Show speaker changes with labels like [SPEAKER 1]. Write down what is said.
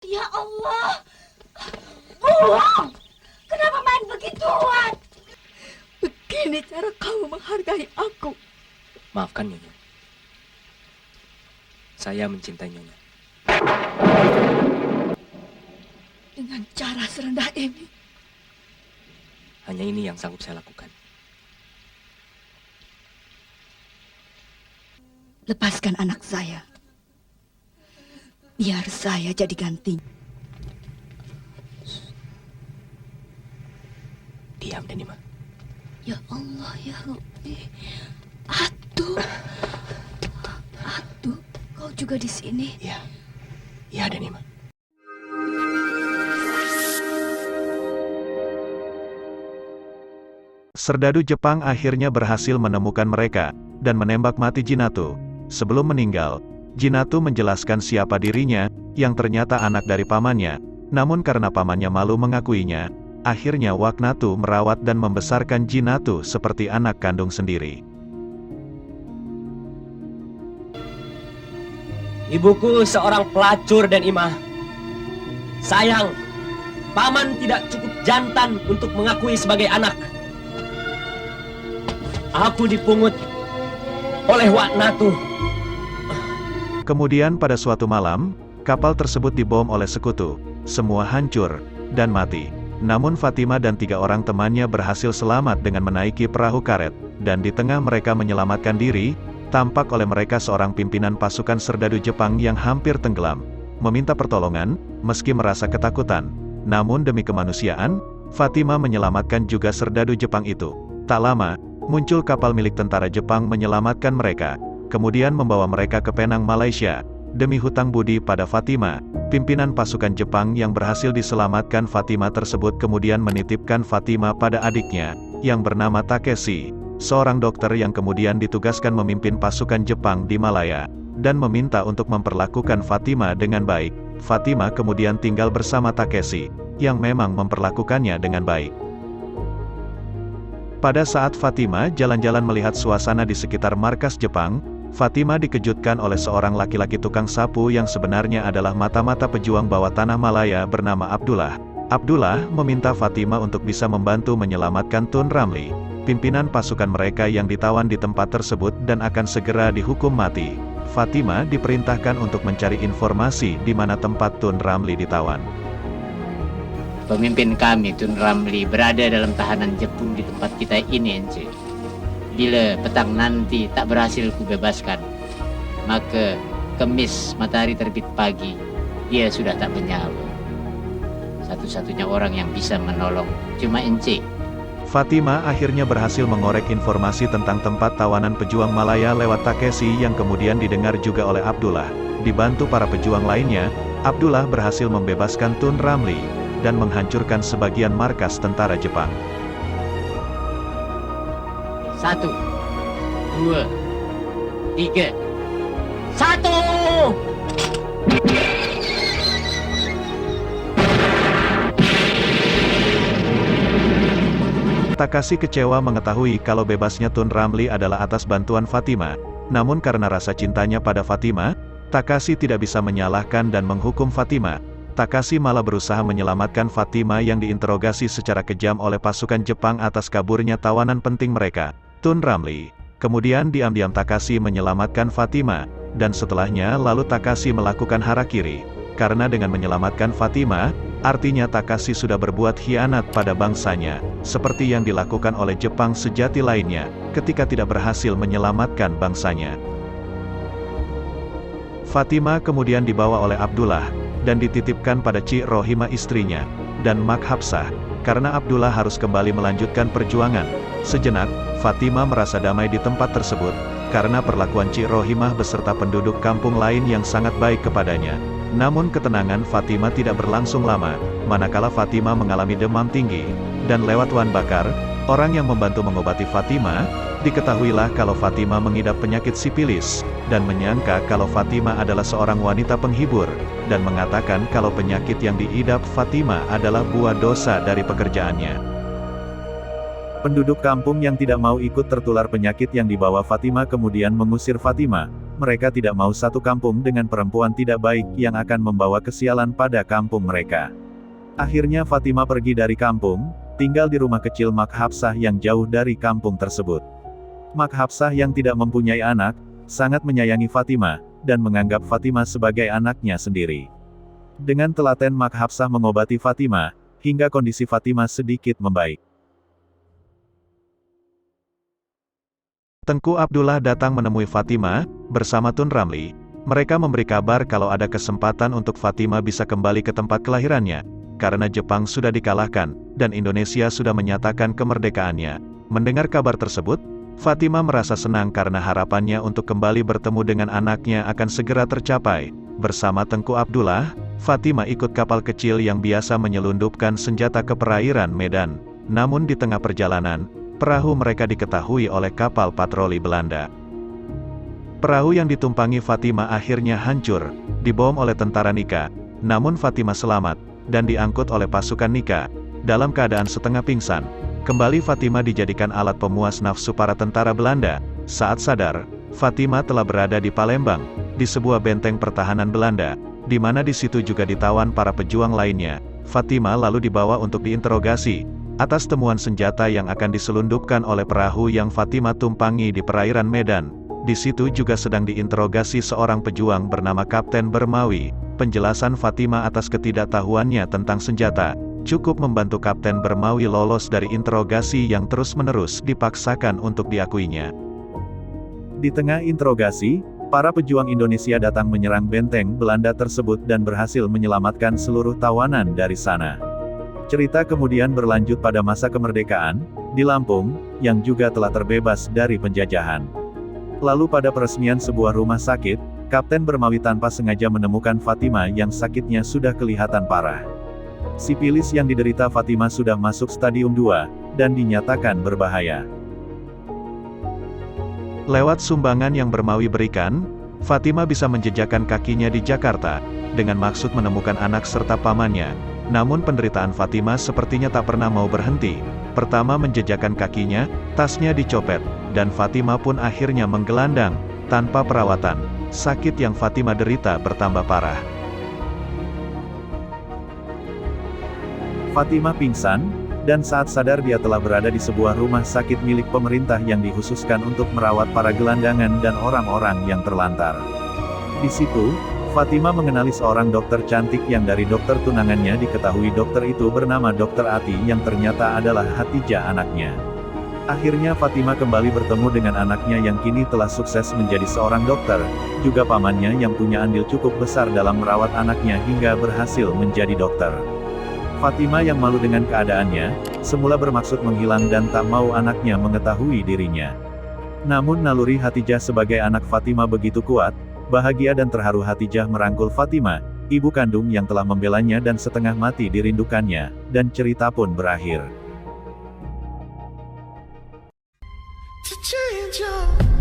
[SPEAKER 1] Ya Allah, buang! Kenapa main begituan? Begini cara kamu menghargai aku.
[SPEAKER 2] Maafkan Nyonya. Saya mencintai Nyonya.
[SPEAKER 1] Dengan cara serendah ini.
[SPEAKER 2] Hanya ini yang sanggup saya lakukan.
[SPEAKER 1] Lepaskan anak saya. Biar saya jadi gantinya.
[SPEAKER 2] Diam, Denima.
[SPEAKER 1] Ya Allah, ya Rabbi. Atuh. Atuh, kau juga di sini.
[SPEAKER 2] Iya. Iya, Denima.
[SPEAKER 3] Serdadu Jepang akhirnya berhasil menemukan mereka, dan menembak mati Jinatu. Sebelum meninggal, Jinatu menjelaskan siapa dirinya, yang ternyata anak dari pamannya. Namun karena pamannya malu mengakuinya, akhirnya Waknatu merawat dan membesarkan Jinatu seperti anak kandung sendiri.
[SPEAKER 2] Ibuku seorang pelacur dan imah. Sayang, paman tidak cukup jantan untuk mengakui sebagai anak. Aku dipungut oleh Waknatu.
[SPEAKER 3] Kemudian pada suatu malam, kapal tersebut dibom oleh sekutu. Semua hancur dan mati. Namun Fatima dan 3 orang temannya berhasil selamat dengan menaiki perahu karet, dan di tengah mereka menyelamatkan diri, tampak oleh mereka seorang pimpinan pasukan serdadu Jepang yang hampir tenggelam, meminta pertolongan, meski merasa ketakutan. Namun demi kemanusiaan, Fatima menyelamatkan juga serdadu Jepang itu. Tak lama, muncul kapal milik tentara Jepang menyelamatkan mereka, kemudian membawa mereka ke Penang, Malaysia. Demi hutang budi pada Fatima, pimpinan pasukan Jepang yang berhasil diselamatkan Fatima tersebut kemudian menitipkan Fatima pada adiknya, yang bernama Takeshi, seorang dokter yang kemudian ditugaskan memimpin pasukan Jepang di Malaya, dan meminta untuk memperlakukan Fatima dengan baik. Fatima kemudian tinggal bersama Takeshi, yang memang memperlakukannya dengan baik. Pada saat Fatima jalan-jalan melihat suasana di sekitar markas Jepang, Fatima dikejutkan oleh seorang laki-laki tukang sapu yang sebenarnya adalah mata-mata pejuang bawah tanah Malaya bernama Abdullah. Abdullah meminta Fatima untuk bisa membantu menyelamatkan Tun Ramli, pimpinan pasukan mereka yang ditawan di tempat tersebut dan akan segera dihukum mati. Fatima diperintahkan untuk mencari informasi di mana tempat Tun Ramli ditawan.
[SPEAKER 4] Pemimpin kami, Tun Ramli, berada dalam tahanan Jepun di tempat kita ini, Ence. Bila petang nanti tak berhasil kubebaskan, maka Kemis matahari terbit pagi, dia sudah tak bernyawa. Satu-satunya orang yang bisa menolong cuma Ence.
[SPEAKER 3] Fatima akhirnya berhasil mengorek informasi tentang tempat tawanan pejuang Malaya lewat Takeshi yang kemudian didengar juga oleh Abdullah. Dibantu para pejuang lainnya, Abdullah berhasil membebaskan Tun Ramli, dan menghancurkan sebagian markas tentara Jepang.
[SPEAKER 4] 1, 2, 3, 1!
[SPEAKER 3] Takeshi kecewa mengetahui kalau bebasnya Tun Ramli adalah atas bantuan Fatima. Namun karena rasa cintanya pada Fatima, Takeshi tidak bisa menyalahkan dan menghukum Fatima. Takeshi malah berusaha menyelamatkan Fatima yang diinterogasi secara kejam oleh pasukan Jepang atas kaburnya tawanan penting mereka, Tun Ramli. Kemudian diam-diam Takeshi menyelamatkan Fatima, dan setelahnya lalu Takeshi melakukan harakiri. Karena dengan menyelamatkan Fatima, artinya Takeshi sudah berbuat khianat pada bangsanya, seperti yang dilakukan oleh Jepang sejati lainnya, ketika tidak berhasil menyelamatkan bangsanya. Fatima kemudian dibawa oleh Abdullah, dan dititipkan pada Cik Rohima istrinya, dan Mak Hapsah, karena Abdullah harus kembali melanjutkan perjuangan. Sejenak, Fatima merasa damai di tempat tersebut, karena perlakuan Cik Rohimah beserta penduduk kampung lain yang sangat baik kepadanya. Namun ketenangan Fatima tidak berlangsung lama, manakala Fatima mengalami demam tinggi, dan lewat Wan Bakar, orang yang membantu mengobati Fatima, diketahuilah kalau Fatima mengidap penyakit sipilis, dan menyangka kalau Fatima adalah seorang wanita penghibur, dan mengatakan kalau penyakit yang diidap Fatima adalah buah dosa dari pekerjaannya. Penduduk kampung yang tidak mau ikut tertular penyakit yang dibawa Fatima kemudian mengusir Fatima. mereka tidak mau satu kampung dengan perempuan tidak baik yang akan membawa kesialan pada kampung mereka. Akhirnya Fatimah pergi dari kampung, tinggal di rumah kecil Mak Hafsah yang jauh dari kampung tersebut. Mak Hafsah yang tidak mempunyai anak, sangat menyayangi Fatimah, dan menganggap Fatimah sebagai anaknya sendiri. Dengan telaten Mak Hafsah mengobati Fatimah, hingga kondisi Fatimah sedikit membaik. Tengku Abdullah datang menemui Fatimah, bersama Tun Ramli. Mereka memberi kabar kalau ada kesempatan untuk Fatimah bisa kembali ke tempat kelahirannya, karena Jepang sudah dikalahkan, dan Indonesia sudah menyatakan kemerdekaannya. Mendengar kabar tersebut, Fatimah merasa senang karena harapannya untuk kembali bertemu dengan anaknya akan segera tercapai. Bersama Tengku Abdullah, Fatimah ikut kapal kecil yang biasa menyelundupkan senjata ke perairan Medan. Namun di tengah perjalanan, perahu mereka diketahui oleh kapal patroli Belanda. Perahu yang ditumpangi Fatimah akhirnya hancur, dibom oleh tentara Nika. Namun Fatimah selamat, dan diangkut oleh pasukan Nika, dalam keadaan setengah pingsan. Kembali Fatimah dijadikan alat pemuas nafsu para tentara Belanda. Saat sadar, Fatimah telah berada di Palembang, di sebuah benteng pertahanan Belanda, di mana di situ juga ditawan para pejuang lainnya. Fatimah lalu dibawa untuk diinterogasi atas temuan senjata yang akan diselundupkan oleh perahu yang Fatimah tumpangi di perairan Medan. Di situ juga sedang diinterogasi seorang pejuang bernama Kapten Bermawi. Penjelasan Fatimah atas ketidaktahuannya tentang senjata cukup membantu Kapten Bermawi lolos dari interogasi yang terus-menerus dipaksakan untuk diakuinya. Di tengah interogasi, para pejuang Indonesia datang menyerang benteng Belanda tersebut dan berhasil menyelamatkan seluruh tawanan dari sana. Cerita kemudian berlanjut pada masa kemerdekaan, di Lampung, yang juga telah terbebas dari penjajahan. Lalu pada peresmian sebuah rumah sakit, Kapten Bermawi tanpa sengaja menemukan Fatimah yang sakitnya sudah kelihatan parah. Sipilis yang diderita Fatimah sudah masuk stadium 2, dan dinyatakan berbahaya. Lewat sumbangan yang Bermawi berikan, Fatimah bisa menjejakkan kakinya di Jakarta, dengan maksud menemukan anak serta pamannya. Namun penderitaan Fatimah sepertinya tak pernah mau berhenti. Pertama menjejakkan kakinya, tasnya dicopet, dan Fatimah pun akhirnya menggelandang, tanpa perawatan. Sakit yang Fatimah derita bertambah parah. Fatimah pingsan, dan saat sadar dia telah berada di sebuah rumah sakit milik pemerintah yang dikhususkan untuk merawat para gelandangan dan orang-orang yang terlantar. Di situ, Fatimah mengenali seorang dokter cantik yang dari dokter tunangannya diketahui dokter itu bernama Dokter Ati yang ternyata adalah Hatijah anaknya. Akhirnya Fatimah kembali bertemu dengan anaknya yang kini telah sukses menjadi seorang dokter, juga pamannya yang punya andil cukup besar dalam merawat anaknya hingga berhasil menjadi dokter. Fatimah yang malu dengan keadaannya, semula bermaksud menghilang dan tak mau anaknya mengetahui dirinya. Namun naluri Hatijah sebagai anak Fatimah begitu kuat. Bahagia dan terharu Hatijah merangkul Fatimah, ibu kandung yang telah membelanya dan setengah mati dirindukannya, dan cerita pun berakhir.
[SPEAKER 5] To change your